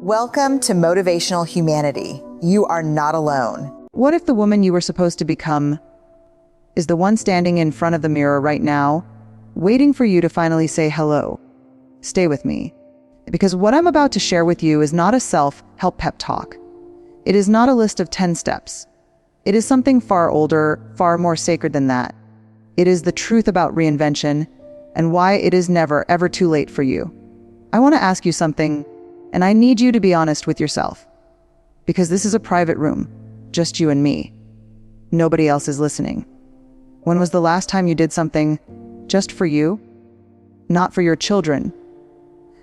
Welcome to Motivational Humanity. You are not alone. What if the woman you were supposed to become is the one standing in front of the mirror right now, waiting for you to finally say hello? Stay with me, because what I'm about to share with you is not a self-help pep talk. It is not a list of 10 steps. It is something far older, far more sacred than that. It is the truth about reinvention and why it is never, ever too late for you. I want to ask you something, and I need you to be honest with yourself, because this is a private room, just you and me. Nobody else is listening. When was the last time you did something just for you? Not for your children,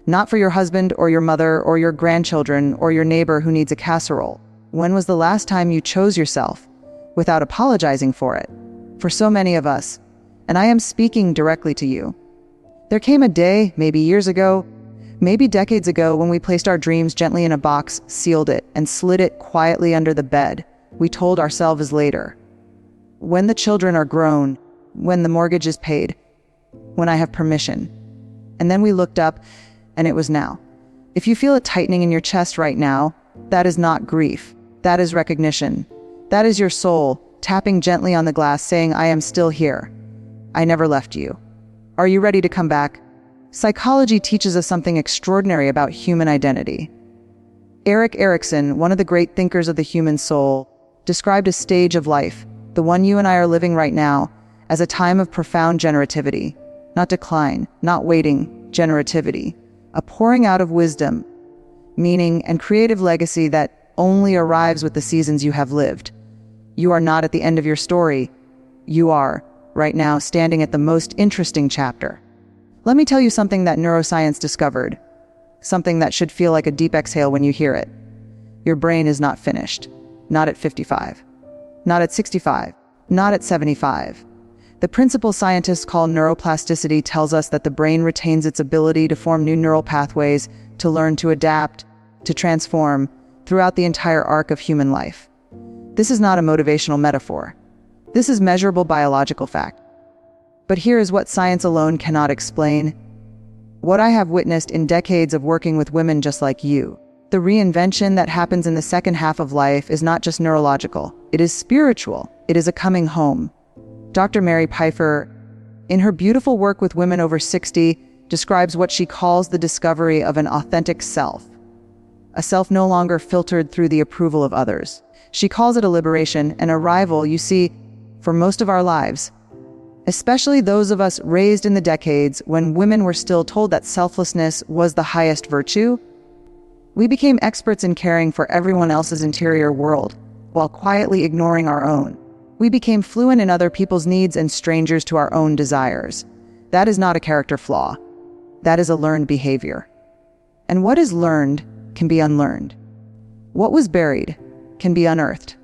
not for your husband or your mother or your grandchildren or your neighbor who needs a casserole. When was the last time you chose yourself without apologizing for it? For so many of us, and I am speaking directly to you. There came a day, maybe years ago, maybe decades ago, when we placed our dreams gently in a box, sealed it, and slid it quietly under the bed. We told ourselves later, when the children are grown, when the mortgage is paid, when I have permission. And then we looked up, and it was now. If you feel a tightening in your chest right now, that is not grief. That is recognition. That is your soul tapping gently on the glass, saying, I am still here. I never left you. Are you ready to come back? Psychology teaches us something extraordinary about human identity. Erik Erikson, one of the great thinkers of the human soul, described a stage of life, the one you and I are living right now, as a time of profound generativity. Not decline, not waiting, generativity. A pouring out of wisdom, meaning, and creative legacy that only arrives with the seasons you have lived. You are not at the end of your story. You are, right now, standing at the most interesting chapter. Let me tell you something that neuroscience discovered. Something that should feel like a deep exhale when you hear it. Your brain is not finished. Not at 55. Not at 65. Not at 75. The principal scientists call neuroplasticity tells us that the brain retains its ability to form new neural pathways, to learn, to adapt, to transform throughout the entire arc of human life. This is not a motivational metaphor. This is measurable biological fact. But here is what science alone cannot explain. What I have witnessed in decades of working with women just like you. The reinvention that happens in the second half of life is not just neurological. It is spiritual. It is a coming home. Dr. Mary Pfeiffer, in her beautiful work with women over 60, describes what she calls the discovery of an authentic self. A self no longer filtered through the approval of others. She calls it a liberation, an arrival. You see, for most of our lives, especially those of us raised in the decades when women were still told that selflessness was the highest virtue, we became experts in caring for everyone else's interior world while quietly ignoring our own. We became fluent in other people's needs and strangers to our own desires. That is not a character flaw. That is a learned behavior. And what is learned can be unlearned. What was buried can be unearthed.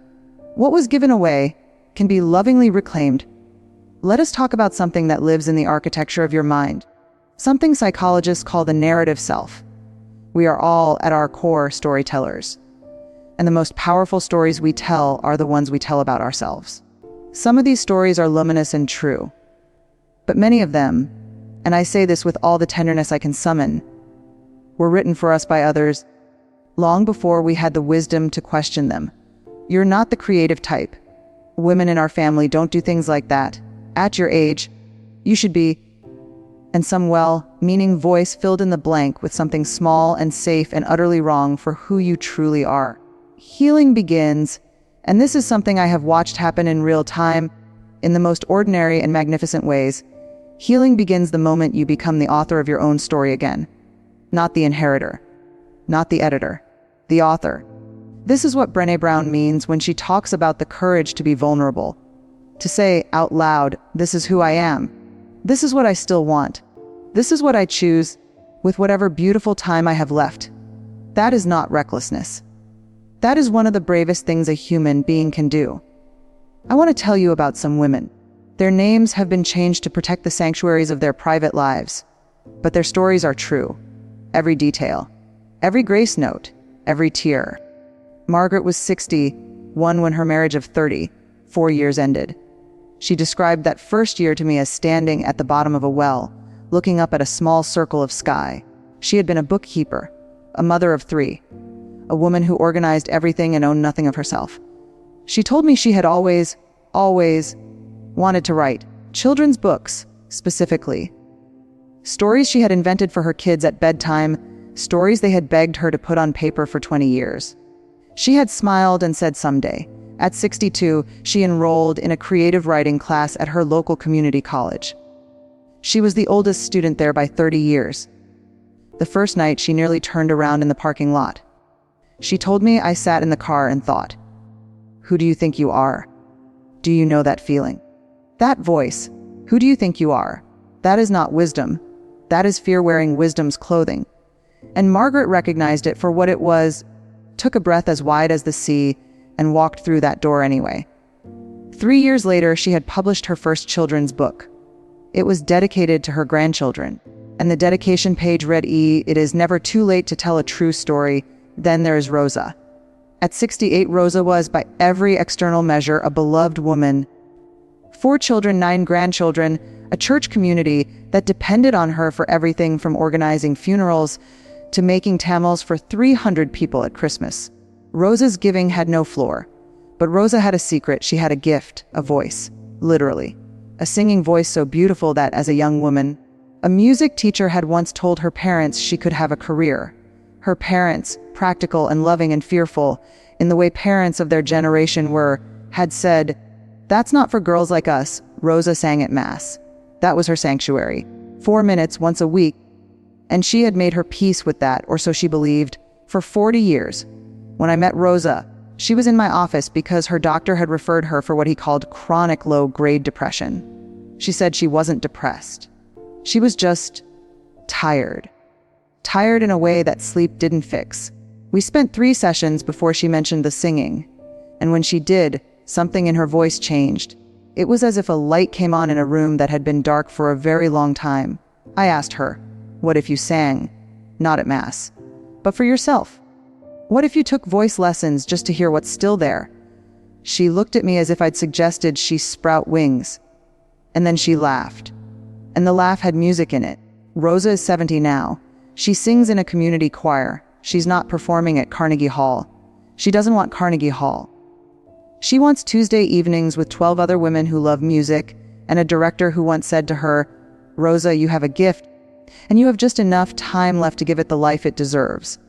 What was given away can be lovingly reclaimed. Let us talk about something that lives in the architecture of your mind, something psychologists call the narrative self. We are all, at our core, storytellers. And the most powerful stories we tell are the ones we tell about ourselves. Some of these stories are luminous and true, but many of them, and I say this with all the tenderness I can summon, were written for us by others long before we had the wisdom to question them. You're not the creative type. Women in our family don't do things like that. At your age, you should be, and some well-meaning voice filled in the blank with something small and safe and utterly wrong for who you truly are. Healing begins, and this is something I have watched happen in real time, in the most ordinary and magnificent ways. Healing begins the moment you become the author of your own story again. Not the inheritor, not the editor, the author. This is what Brene Brown means when she talks about the courage to be vulnerable. To say out loud, this is who I am. This is what I still want. This is what I choose, with whatever beautiful time I have left. That is not recklessness. That is one of the bravest things a human being can do. I want to tell you about some women. Their names have been changed to protect the sanctuaries of their private lives, but their stories are true. Every detail, every grace note, every tear. Margaret was 61 when her marriage of 34 years ended. She described that first year to me as standing at the bottom of a well, looking up at a small circle of sky. She had been a bookkeeper, a mother of 3, a woman who organized everything and owned nothing of herself. She told me she had always wanted to write children's books, specifically. Stories she had invented for her kids at bedtime, stories they had begged her to put on paper for 20 years. She had smiled and said someday. At 62, she enrolled in a creative writing class at her local community college. She was the oldest student there by 30 years. The first night, she nearly turned around in the parking lot. She told me. I sat in the car and thought, who do you think you are? Do you know that feeling? That voice, who do you think you are? That is not wisdom. That is fear wearing wisdom's clothing. And Margaret recognized it for what it was, took a breath as wide as the sea, and walked through that door anyway. 3 years later, she had published her first children's book. It was dedicated to her grandchildren, and the dedication page read, "It is never too late to tell a true story. Then there is Rosa." At 68, Rosa was, by every external measure, a beloved woman. 4 children, 9 grandchildren, a church community that depended on her for everything from organizing funerals to making tamales for 300 people at Christmas. Rosa's giving had no floor, but Rosa had a secret. She had a gift, a voice, literally. A singing voice so beautiful that, as a young woman, a music teacher had once told her parents she could have a career. Her parents, practical and loving and fearful, in the way parents of their generation were, had said, "That's not for girls like us." Rosa sang at Mass. That was her sanctuary. 4 minutes once a week. And she had made her peace with that, or so she believed, for 40 years. When I met Rosa, she was in my office because her doctor had referred her for what he called chronic low-grade depression. She said she wasn't depressed. She was just tired. Tired in a way that sleep didn't fix. We spent 3 sessions before she mentioned the singing. And when she did, something in her voice changed. It was as if a light came on in a room that had been dark for a very long time. I asked her, "What if you sang? Not at Mass, but for yourself? What if you took voice lessons just to hear what's still there?" She looked at me as if I'd suggested she sprout wings. And then she laughed. And the laugh had music in it. Rosa is 70 now. She sings in a community choir. She's not performing at Carnegie Hall. She doesn't want Carnegie Hall. She wants Tuesday evenings with 12 other women who love music, and a director who once said to her, "Rosa, you have a gift, and you have just enough time left to give it the life it deserves."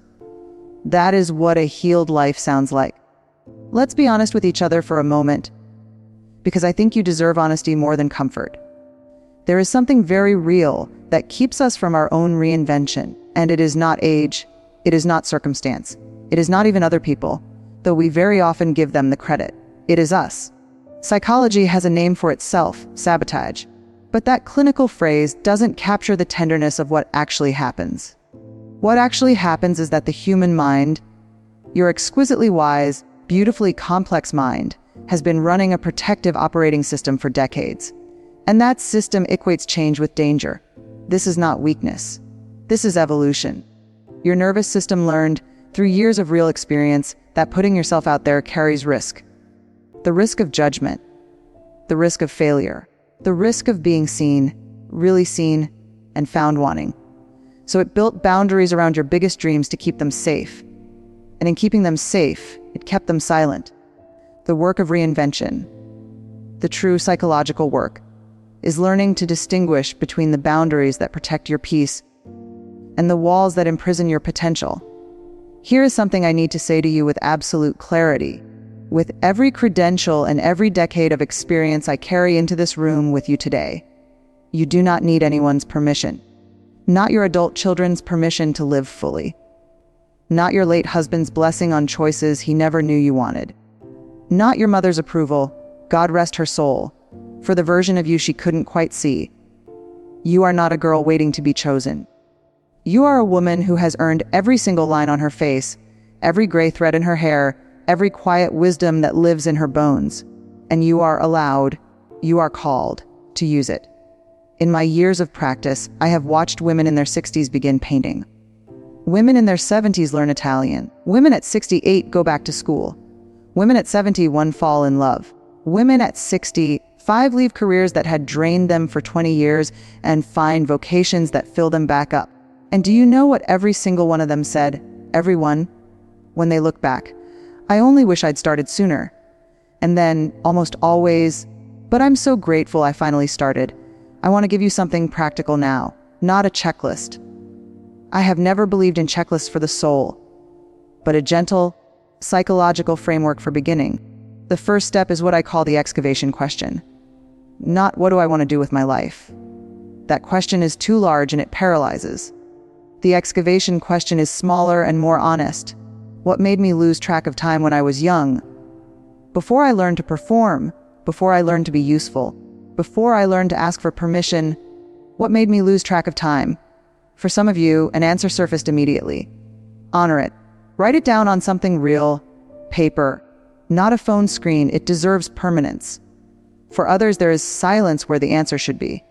That is what a healed life sounds like. Let's be honest with each other for a moment, because I think you deserve honesty more than comfort. There is something very real that keeps us from our own reinvention, and it is not age, it is not circumstance, it is not even other people, though we very often give them the credit. It is us. Psychology has a name for itself, sabotage. But that clinical phrase doesn't capture the tenderness of what actually happens. What actually happens is that the human mind, your exquisitely wise, beautifully complex mind, has been running a protective operating system for decades. And that system equates change with danger. This is not weakness. This is evolution. Your nervous system learned, through years of real experience, that putting yourself out there carries risk. The risk of judgment, the risk of failure, the risk of being seen, really seen, and found wanting. So it built boundaries around your biggest dreams to keep them safe. And in keeping them safe, it kept them silent. The work of reinvention, the true psychological work, is learning to distinguish between the boundaries that protect your peace and the walls that imprison your potential. Here is something I need to say to you with absolute clarity. With every credential and every decade of experience I carry into this room with you today, you do not need anyone's permission. Not your adult children's permission to live fully. Not your late husband's blessing on choices he never knew you wanted. Not your mother's approval, God rest her soul, for the version of you she couldn't quite see. You are not a girl waiting to be chosen. You are a woman who has earned every single line on her face, every gray thread in her hair, every quiet wisdom that lives in her bones. And you are allowed, you are called, to use it. In my years of practice, I have watched women in their 60s begin painting. Women in their 70s learn Italian. Women at 68 go back to school. Women at 71 fall in love. Women at 65 leave careers that had drained them for 20 years and find vocations that fill them back up. And do you know what every single one of them said? Everyone. when they look back, I only wish I'd started sooner. And then, almost always, but I'm so grateful I finally started. I want to give you something practical now, not a checklist. I have never believed in checklists for the soul, but a gentle, psychological framework for beginning. The first step is what I call the excavation question. Not what do I want to do with my life? That question is too large and it paralyzes. The excavation question is smaller and more honest. What made me lose track of time when I was young? Before I learned to perform, before I learned to be useful, before I learned to ask for permission, what made me lose track of time? For some of you, an answer surfaced immediately. Honor it. Write it down on something real, paper, not a phone screen. It deserves permanence. For others, there is silence where the answer should be.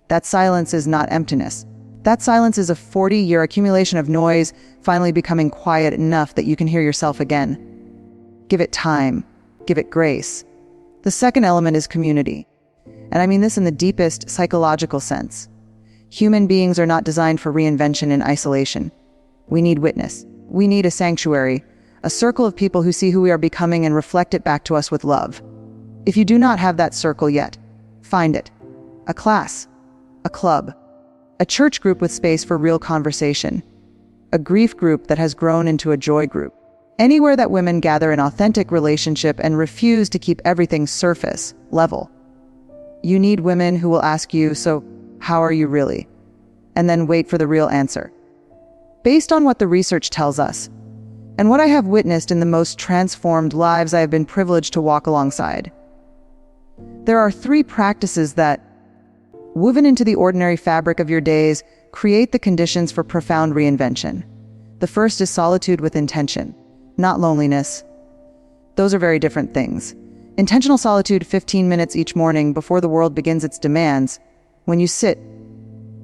That silence is not emptiness. That silence is a 40-year accumulation of noise finally becoming quiet enough that you can hear yourself again. Give it time. Give it grace. The second element is community. And I mean this in the deepest psychological sense. Human beings are not designed for reinvention in isolation. We need witness. We need a sanctuary, a circle of people who see who we are becoming and reflect it back to us with love. If you do not have that circle yet, find it. A class, a club, a church group with space for real conversation, a grief group that has grown into a joy group. Anywhere that women gather in authentic relationship and refuse to keep everything surface level. You need women who will ask you, so how are you really? And then wait for the real answer. Based on what the research tells us, and what I have witnessed in the most transformed lives I have been privileged to walk alongside, there are 3 practices that, woven into the ordinary fabric of your days, create the conditions for profound reinvention. The first is solitude with intention, not loneliness. Those are very different things. Intentional solitude, 15 minutes each morning before the world begins its demands, when you sit,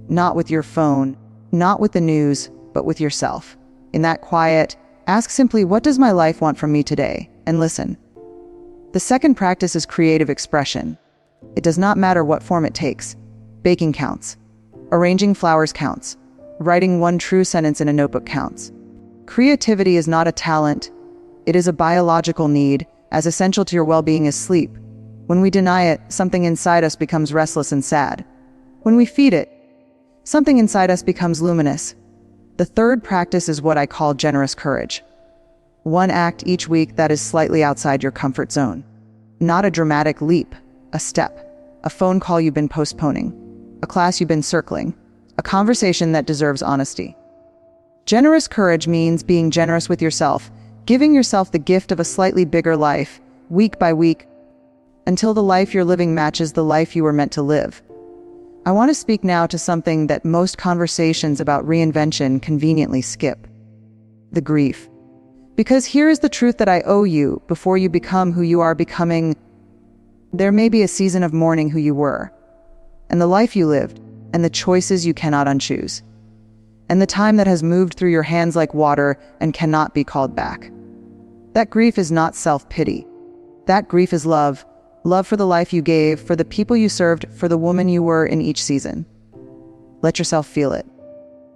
not with your phone, not with the news, but with yourself. In that quiet, ask simply, what does my life want from me today? And listen. The second practice is creative expression. It does not matter what form it takes. Baking counts. Arranging flowers counts. Writing one true sentence in a notebook counts. Creativity is not a talent. It is a biological need, as essential to your well-being as sleep. When we deny it, something inside us becomes restless and sad. When we feed it, something inside us becomes luminous. The third practice is what I call generous courage. One act each week that is slightly outside your comfort zone. Not a dramatic leap, a step, a phone call you've been postponing, a class you've been circling, a conversation that deserves honesty. Generous courage means being generous with yourself, giving yourself the gift of a slightly bigger life, week by week, until the life you're living matches the life you were meant to live. I want to speak now to something that most conversations about reinvention conveniently skip: the grief. Because here is the truth that I owe you before you become who you are becoming. There may be a season of mourning who you were, and the life you lived, and the choices you cannot unchoose, and the time that has moved through your hands like water and cannot be called back. That grief is not self-pity. That grief is love. Love for the life you gave, for the people you served, for the woman you were in each season. Let yourself feel it.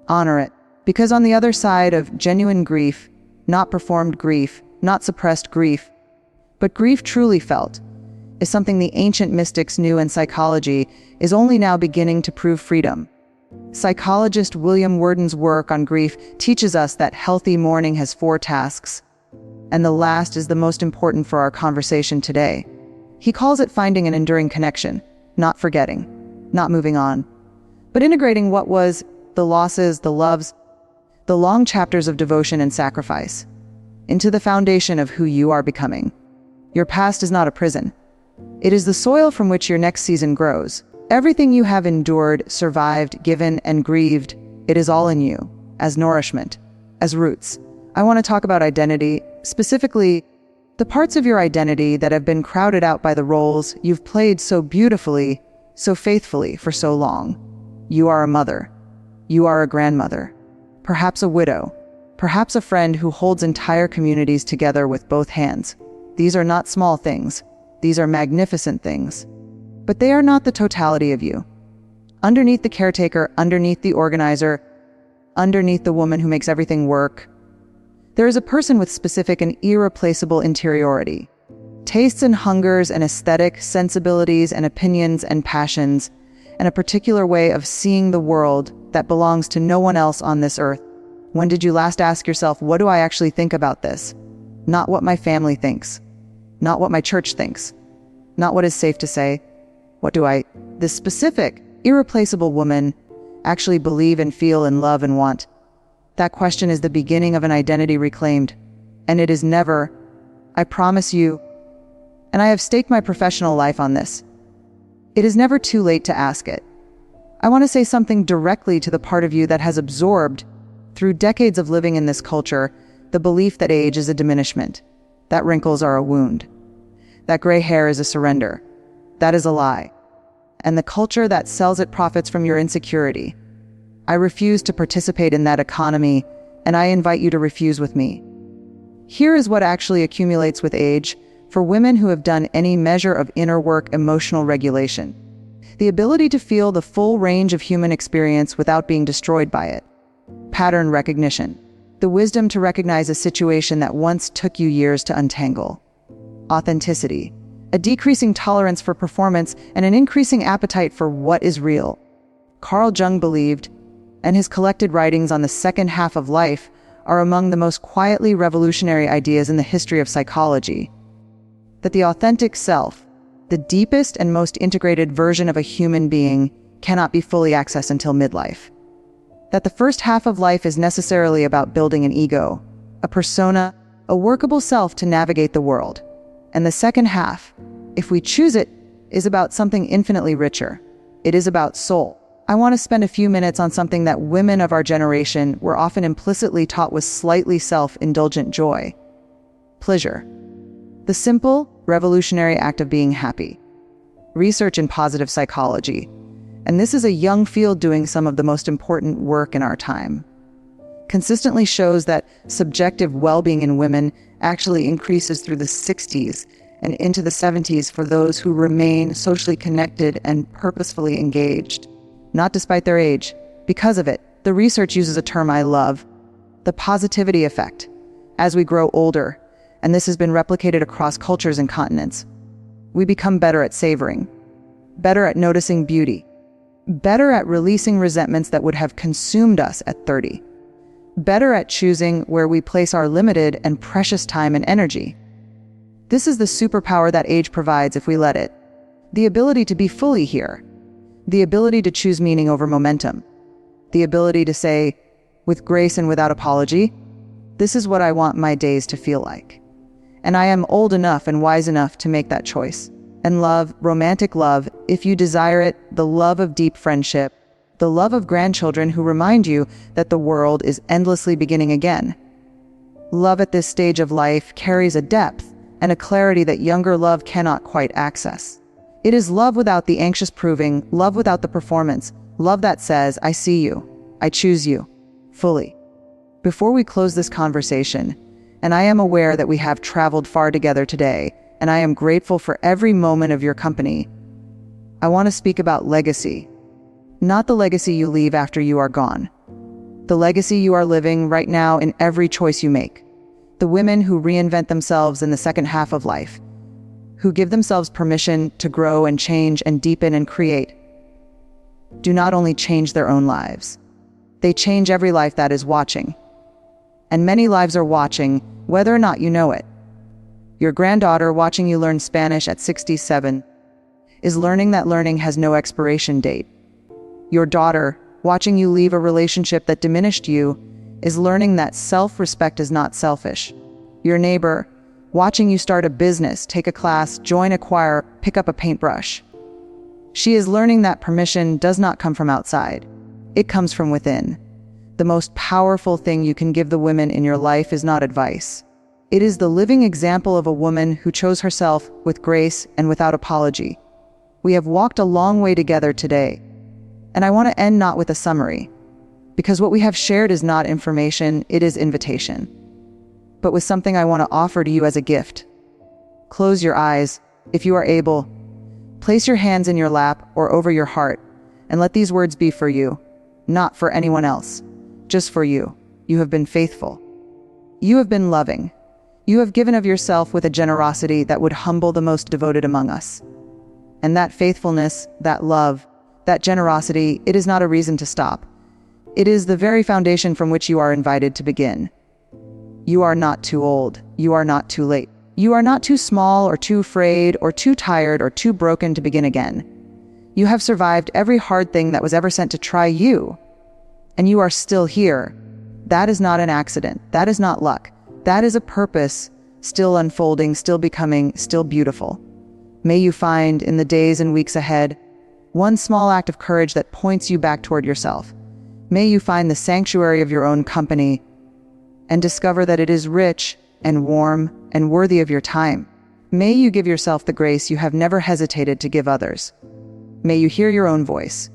Honor it. Because on the other side of genuine grief, not performed grief, not suppressed grief, but grief truly felt, is something the ancient mystics knew, and psychology is only now beginning to prove freedom. Psychologist William Worden's work on grief teaches us that healthy mourning has 4 tasks, and the last is the most important for our conversation today. He calls it finding an enduring connection, not forgetting, not moving on, but integrating what was, the losses, the loves, the long chapters of devotion and sacrifice, into the foundation of who you are becoming. Your past is not a prison. It is the soil from which your next season grows. Everything you have endured, survived, given, and grieved, it is all in you, as nourishment, as roots. I want to talk about identity, specifically the parts of your identity that have been crowded out by the roles you've played so beautifully, so faithfully for so long. You are a mother. You are a grandmother. Perhaps a widow. Perhaps a friend who holds entire communities together with both hands. These are not small things. These are magnificent things. But they are not the totality of you. Underneath the caretaker, underneath the organizer, underneath the woman who makes everything work, There is a person with specific and irreplaceable interiority. Tastes and hungers and aesthetic sensibilities and opinions and passions, and a particular way of seeing the world that belongs to no one else on this earth. When did you last ask yourself, what do I actually think about this? Not what my family thinks. Not what my church thinks. Not what is safe to say. What do I, this specific, irreplaceable woman, actually believe and feel and love and want? That question is the beginning of an identity reclaimed. And it is never, I promise you, and I have staked my professional life on this, it is never too late to ask it. I want to say something directly to the part of you that has absorbed, through decades of living in this culture, the belief that age is a diminishment, that wrinkles are a wound, that gray hair is a surrender. That is a lie. And the culture that sells it profits from your insecurity. I refuse to participate in that economy, and I invite you to refuse with me. Here is what actually accumulates with age for women who have done any measure of inner work emotional regulation. The ability to feel the full range of human experience without being destroyed by it. Pattern recognition. The wisdom to recognize a situation that once took you years to untangle. Authenticity. A decreasing tolerance for performance and an increasing appetite for what is real. Carl Jung believed, and his collected writings on the second half of life are among the most quietly revolutionary ideas in the history of psychology, that the authentic self, the deepest and most integrated version of a human being, cannot be fully accessed until midlife. That the first half of life is necessarily about building an ego, a persona, a workable self to navigate the world. And the second half, if we choose it, is about something infinitely richer. It is about soul. I want to spend a few minutes on something that women of our generation were often implicitly taught with slightly self-indulgent joy. Pleasure. The simple, revolutionary act of being happy. Research in positive psychology, and this is a young field doing some of the most important work in our time, consistently shows that subjective well-being in women actually increases through the 60s and into the 70s for those who remain socially connected and purposefully engaged. Not despite their age. Because of it, the research uses a term I love, the positivity effect. As we grow older, and this has been replicated across cultures and continents, we become better at savoring, better at noticing beauty, better at releasing resentments that would have consumed us at 30, better at choosing where we place our limited and precious time and energy. This is the superpower that age provides if we let it. The ability to be fully here. The ability to choose meaning over momentum. The ability to say, with grace and without apology, this is what I want my days to feel like. And I am old enough and wise enough to make that choice. And love, romantic love, if you desire it, the love of deep friendship, the love of grandchildren who remind you that the world is endlessly beginning again. Love at this stage of life carries a depth and a clarity that younger love cannot quite access. It is love without the anxious proving, love without the performance, love that says, I see you, I choose you, fully. Before we close this conversation, and I am aware that we have traveled far together today, and I am grateful for every moment of your company, I want to speak about legacy. Not the legacy you leave after you are gone. The legacy you are living right now in every choice you make. The women who reinvent themselves in the second half of life, who give themselves permission to grow and change and deepen and create, do not only change their own lives, they change every life that is watching. And many lives are watching, whether or not you know it. Your granddaughter watching you learn Spanish at 67 is learning that learning has no expiration date. Your daughter watching you leave a relationship that diminished you is learning that self-respect is not selfish. Your neighbor watching you start a business, take a class, join a choir, pick up a paintbrush. She is learning that permission does not come from outside. It comes from within. The most powerful thing you can give the women in your life is not advice. It is the living example of a woman who chose herself with grace and without apology. We have walked a long way together today, and I want to end not with a summary, because what we have shared is not information, it is invitation. But with something I want to offer to you as a gift. Close your eyes, if you are able. Place your hands in your lap or over your heart, and let these words be for you, not for anyone else, just for you. You have been faithful. You have been loving. You have given of yourself with a generosity that would humble the most devoted among us. And that faithfulness, that love, that generosity, it is not a reason to stop. It is the very foundation from which you are invited to begin. You are not too old. You are not too late. You are not too small or too afraid or too tired or too broken to begin again. You have survived every hard thing that was ever sent to try you. And you are still here. That is not an accident. That is not luck. That is a purpose, still unfolding, still becoming, still beautiful. May you find in the days and weeks ahead one small act of courage that points you back toward yourself. May you find the sanctuary of your own company and discover that it is rich and warm and worthy of your time. May you give yourself the grace you have never hesitated to give others. May you hear your own voice.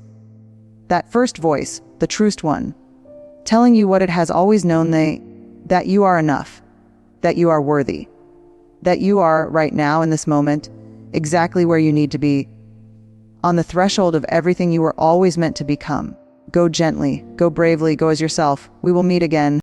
That first voice, the truest one, telling you what it has always known, that you are enough, that you are worthy, that you are, right now in this moment, exactly where you need to be, on the threshold of everything you were always meant to become. Go gently, go bravely, go as yourself. We will meet again.